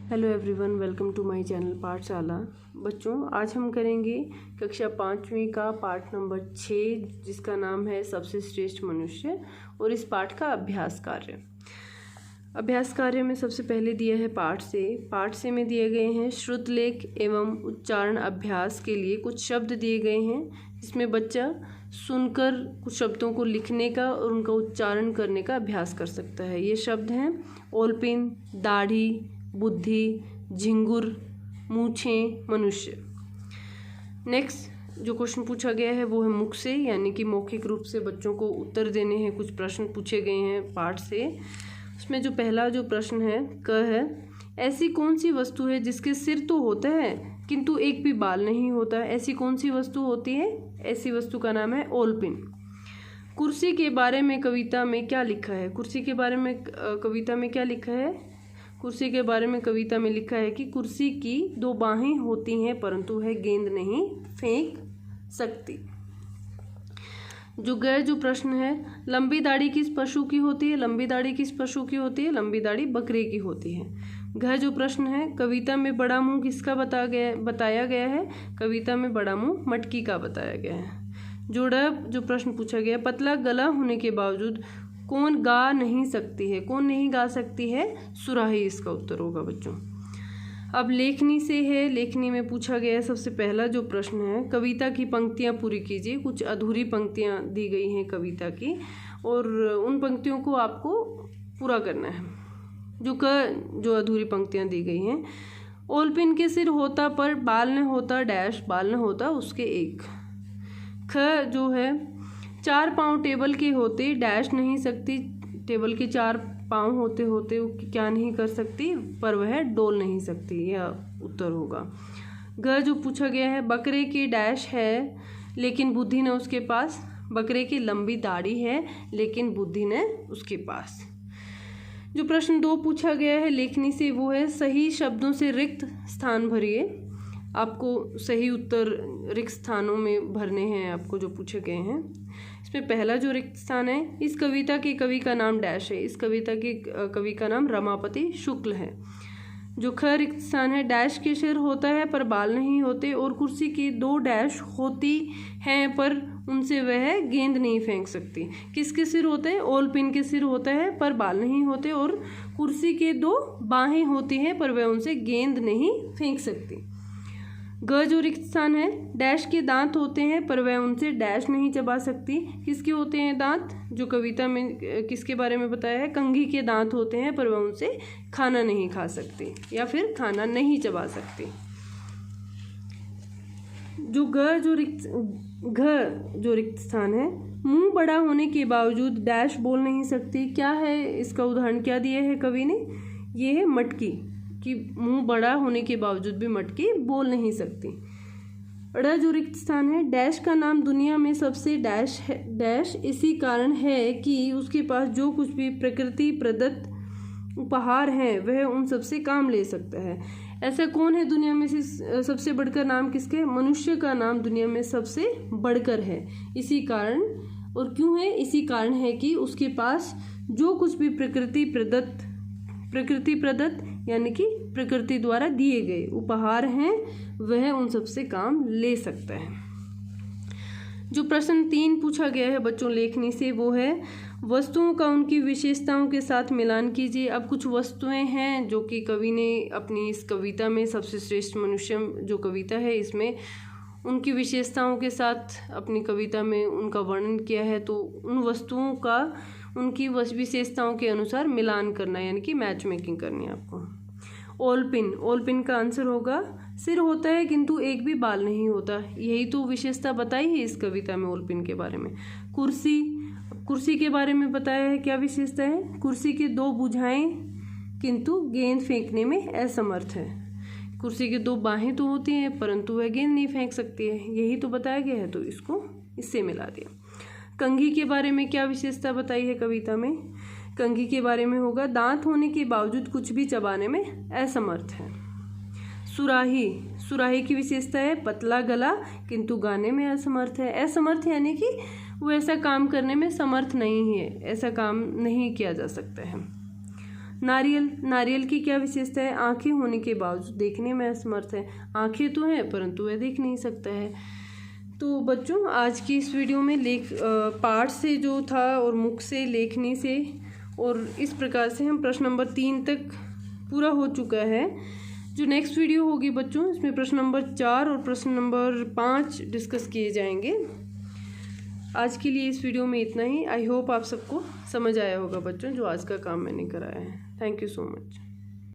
Hello everyone, welcome to my channel Pathshala. बच्चों, आज हम करेंगे कक्षा 5वीं का पाठ नंबर 6, जिसका नाम है सबसे श्रेष्ठ मनुष्य, और इस पाठ का अभ्यास कार्य में सबसे पहले दिया है पाठ से में दिए गए हैं श्रुतलेख एवं उच्चारण अभ्यास के लिए कुछ शब्द दिए गए हैं, जिसमें बच्चा सुनकर कुछ शब्दों को लिखने का और उनका उच्चारण करने का अभ्यास कर सकता है। ये शब्द हैं ओलपिन, दाढ़ी, बुद्धि, झिंगुर, मूछें, मनुष्य। नेक्स्ट जो क्वेश्चन पूछा गया है वो है मुख से, यानी कि मौखिक रूप से बच्चों को उत्तर देने हैं। कुछ प्रश्न पूछे गए हैं पाठ से। उसमें जो पहला जो प्रश्न है क है, ऐसी कौन सी वस्तु है जिसके सिर तो होता है किंतु एक भी बाल नहीं होता? ऐसी कौन सी वस्तु होती है? ऐसी वस्तु का नाम है ओलपिन। कुर्सी के बारे में कविता में क्या लिखा है? कुर्सी के बारे में कविता में क्या लिखा है? कुर्सी के बारे में कविता में लिखा है कि कुर्सी की 2 बाहें होती हैं परंतु वह गेंद नहीं फेंक सकती। जो प्रश्न है, लंबी दाढ़ी किस पशु की होती है? लंबी दाढ़ी किस पशु की होती है? लंबी दाढ़ी बकरे की होती है। जो प्रश्न है, कविता में बड़ा मुंह किसका बताया गया है? कविता में बड़ा मुंह मटकी का बताया गया है। जो प्रश्न पूछा गया, पतला गला होने के बावजूद कौन गा नहीं सकती है? कौन नहीं गा सकती है? सुराही इसका उत्तर होगा बच्चों। अब लेखनी से है। लेखनी में पूछा गया सबसे पहला जो प्रश्न है, कविता की पंक्तियां पूरी कीजिए। कुछ अधूरी पंक्तियां दी गई हैं कविता की, और उन पंक्तियों को आपको पूरा करना है। जो अधूरी पंक्तियां दी गई हैं, ओलपिन के सिर होता पर बाल न होता डैश, बाल न होता उसके एक। जो है, 4 पाँव टेबल के होते डैश नहीं सकती, टेबल के 4 पाँव होते वो क्या नहीं कर सकती? पर वह डोल नहीं सकती, यह उत्तर होगा। जो पूछा गया है, बकरे की डैश है लेकिन बुद्धि न उसके पास। बकरे की लंबी दाढ़ी है लेकिन बुद्धि न उसके पास। जो प्रश्न 2 पूछा गया है लेखनी से, वो है सही शब्दों से रिक्त स्थान भरिए। आपको सही उत्तर रिक्त स्थानों में भरने हैं आपको, जो पूछे गए हैं। इसमें पहला जो रिक्त स्थान है, इस कविता के कवि का नाम डैश है। इस कविता के कवि का नाम रमापति शुक्ल है। जो रिक्त स्थान है, डैश के सिर होता है पर बाल नहीं होते, और कुर्सी की 2 डैश होती हैं पर उनसे वह गेंद नहीं फेंक सकती। किसके सिर होते हैं? ओलपिन के सिर होता है पर बाल नहीं होते, और कुर्सी के 2 बाहें होती हैं पर वह उनसे गेंद नहीं फेंक सकती। जो रिक्त स्थान है, डैश के दांत होते हैं पर वह उनसे डैश नहीं चबा सकती। किसके होते हैं दांत? जो कविता में किसके बारे में बताया है? कंघी के दांत होते हैं पर वह उनसे खाना नहीं खा सकती या फिर खाना नहीं चबा सकती। जो रिक्त स्थान है, मुंह बड़ा होने के बावजूद डैश बोल नहीं सकती। क्या है इसका उदाहरण? क्या दिया है कवि ने? ये है मटकी, कि मुंह बड़ा होने के बावजूद भी मटकी बोल नहीं सकती। जो रिक्त स्थान है, डैश का नाम दुनिया में सबसे डैश है। डैश इसी कारण है कि उसके पास जो कुछ भी प्रकृति प्रदत्त उपहार हैं वह उन सबसे काम ले सकता है। ऐसा कौन है दुनिया में से सबसे बढ़कर? नाम किसके? मनुष्य का नाम दुनिया में सबसे बढ़कर है। इसी कारण, और क्यों है? इसी कारण है कि उसके पास जो कुछ भी प्रकृति प्रदत्त यानी कि प्रकृति द्वारा दिए गए उपहार हैं वह उन सबसे काम ले सकता है। जो प्रश्न 3 पूछा गया है बच्चों लेखनी से, वो है वस्तुओं का उनकी विशेषताओं के साथ मिलान कीजिए। अब कुछ वस्तुएं हैं जो कि कवि ने अपनी इस कविता में, सबसे श्रेष्ठ मनुष्य जो कविता है, इसमें उनकी विशेषताओं के साथ अपनी कविता में उनका वर्णन किया है। तो उन वस्तुओं का उनकी विशेषताओं के अनुसार मिलान करना, यानी कि मैच मेकिंग करनी है आपको। ओलपिन का आंसर होगा, सिर होता है किंतु एक भी बाल नहीं होता। यही तो विशेषता बताई है इस कविता में ओलपिन के बारे में। कुर्सी के बारे में बताया है, क्या विशेषता है? कुर्सी की 2 भुजाएं किंतु गेंद फेंकने में असमर्थ है। कुर्सी की 2 बाहें तो होती हैं परंतु वह गेंद नहीं फेंक सकती है, यही तो बताया गया है, तो इसको इससे मिला दिया। कंघी के बारे में क्या विशेषता बताई है कविता में? कंघी के बारे में होगा, दांत होने के बावजूद कुछ भी चबाने में असमर्थ है। सुराही की विशेषता है, पतला गला किंतु गाने में असमर्थ है। असमर्थ यानी कि वो ऐसा काम करने में समर्थ नहीं है, ऐसा काम नहीं किया जा सकता है। नारियल, नारियल की क्या विशेषता है? आंखें होने के बावजूद देखने में असमर्थ है। आंखें तो हैं परंतु वह देख नहीं सकता है। तो बच्चों आज की इस वीडियो में पाठ से जो था और मुख से, लेखनी से, और इस प्रकार से हम प्रश्न नंबर 3 तक पूरा हो चुका है। जो नेक्स्ट वीडियो होगी बच्चों, इसमें प्रश्न नंबर 4 और प्रश्न नंबर 5 डिस्कस किए जाएंगे। आज के लिए इस वीडियो में इतना ही। आई होप आप सबको समझ आया होगा बच्चों, जो आज का काम मैंने कराया है। Thank you so much.